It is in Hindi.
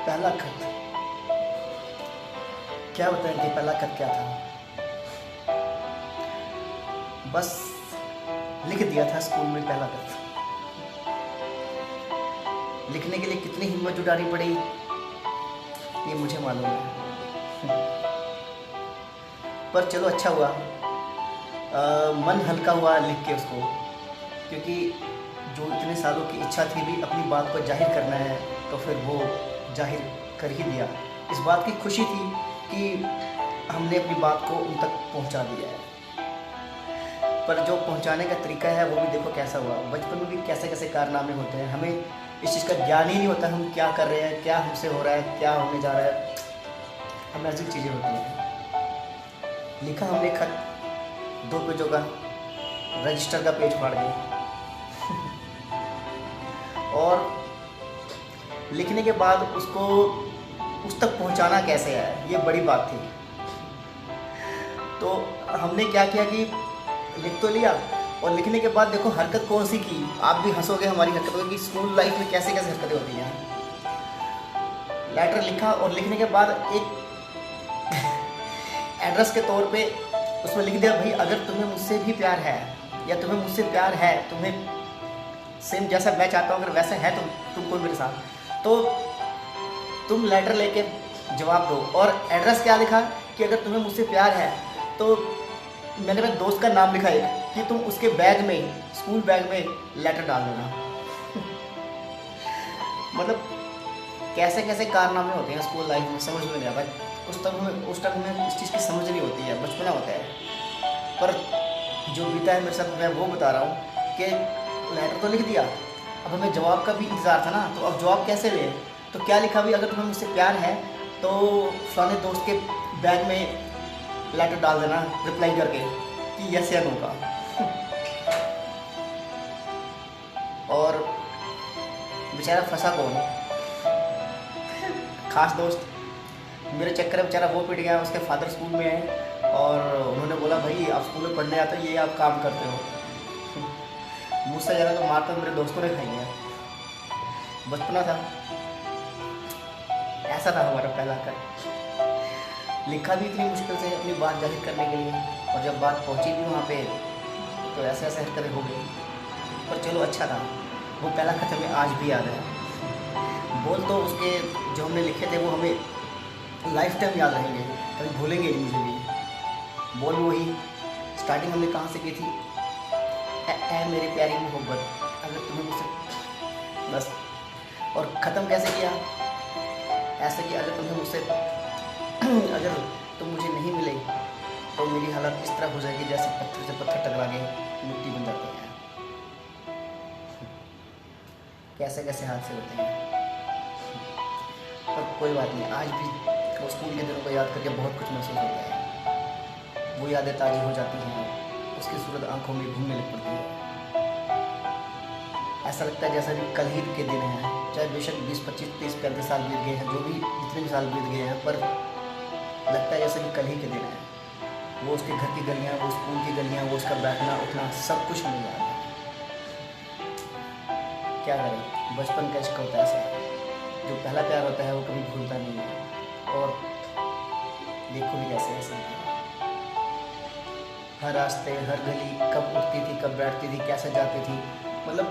पहला खत, क्या बताएं कि पहला खत क्या था। बस लिख दिया था स्कूल में पहला खत। लिखने के लिए कितनी हिम्मत जुटानी पड़ी ये मुझे मालूम है। पर चलो अच्छा हुआ, मन हल्का हुआ लिख के उसको, क्योंकि जो इतने सालों की इच्छा थी भी अपनी बात को जाहिर करना है, तो फिर वो जाहिर कर ही दिया। इस बात की खुशी थी कि हमने अपनी बात को उन तक पहुंचा दिया है। पर जो पहुंचाने का तरीका है वो भी देखो कैसा हुआ। बचपन में भी कैसे कैसे कारनामे होते हैं, हमें इस चीज़ का ज्ञान ही नहीं होता हम क्या कर रहे हैं, क्या हमसे हो रहा है, क्या होने जा रहा है। हमें ऐसी चीज़ें होती हैं। लिखा हमने खत 2 पेजों का, रजिस्टर का पेज फाड़ दिया। और लिखने के बाद उसको उस तक पहुंचाना कैसे है, ये बड़ी बात थी। तो हमने क्या किया कि लिख तो लिया, और लिखने के बाद देखो हरकत कौन सी की। आप भी हंसोगे हमारी हरकतों की, स्कूल लाइफ में कैसे कैसे हरकतें होती हैं। लेटर लिखा और लिखने के बाद एक एड्रेस के तौर पे उसमें लिख दिया, भाई अगर तुम्हें मुझसे भी प्यार है, या तुम्हें मुझसे प्यार है, तुम्हें सेम जैसा मैं चाहता हूँ अगर वैसा है तुम कोई मेरे साथ, तो तुम लेटर लेके जवाब दो। और एड्रेस क्या लिखा कि अगर तुम्हें मुझसे प्यार है तो मैंने अपने दोस्त का नाम लिखा है कि तुम उसके बैग में, स्कूल बैग में लेटर डाल देना। मतलब कैसे कैसे कारनामे होते हैं स्कूल लाइफ में, समझ में नहीं आता। उस टाइम हमें इस चीज़ की समझ नहीं होती है, बचपना होता है। पर जो बीता है मेरे साथ मैं वो बता रहा हूँ कि लेटर तो लिख दिया, अब हमें जवाब का भी इंतज़ार था ना। तो अब जवाब कैसे ले, तो क्या लिखा भी, अगर तुम्हें मुझसे प्यार है तो फलाने दोस्त के बैग में लेटर डाल देना रिप्लाई करके कि यस या नो का। और बेचारा फंसा कौन, खास दोस्त। मेरे चक्कर में बेचारा वो पिट गया, उसके फादर स्कूल में है और उन्होंने बोला भाई आप स्कूल में पढ़ने आते हो, ये आप काम करते हो। मुझसे ज़्यादा तो मार तो मेरे दोस्तों ने खाई है। बचपना था, ऐसा था हमारा पहला खत। लिखा भी इतनी मुश्किल से अपनी बात जाहिर करने के लिए, और जब बात पहुंची भी वहाँ पे तो ऐसे ऐसे हरकतें हो गई। पर चलो अच्छा था, वो पहला खत हमें आज भी याद है। बोल तो उसके जो हमने लिखे थे वो हमें लाइफ टाइम याद रहेंगे, कभी भूलेंगे नहीं मुझे भी। बोल वही, स्टार्टिंग हमने कहाँ से की थी, ऐ मेरी प्यारी मोहब्बत अगर तुम्हें मुझसे, बस। और ख़त्म कैसे किया, ऐसे कि अगर तुम्हें मुझसे अगर तुम मुझे नहीं मिले तो मेरी हालत इस तरह हो जाएगी जैसे पत्थर से पत्थर टकरा के मिट्टी बन जाते हैं। कैसे कैसे हादसे होते हैं। पर कोई बात नहीं, आज भी वो स्कूल के दिनों को याद करके बहुत कुछ महसूस होता है। वो यादें ताज़ी हो जाती हैं, उसकी सूरत आंखों में घूमने लग पड़ती है। ऐसा लगता है जैसा भी कल ही के दिन हैं, चाहे बेशक 20, 25, 30, 35 साल बीत गए हैं, जो भी जितने भी साल बीत गए हैं, पर लगता है जैसे कि कल ही के दिन है। वो उसके घर की गलियाँ, वो स्कूल की गलियाँ, वो उसका बैठना उठना सब कुछ हमें याद है। क्या करें, बचपन का इश्क होता है ऐसा, जो पहला प्यार होता है वो कभी भूलता नहीं है। और देखो भी कैसे ऐसे है। हर रास्ते, हर गली कब उठती थी, कब बैठती थी, कैसे जाती थी, मतलब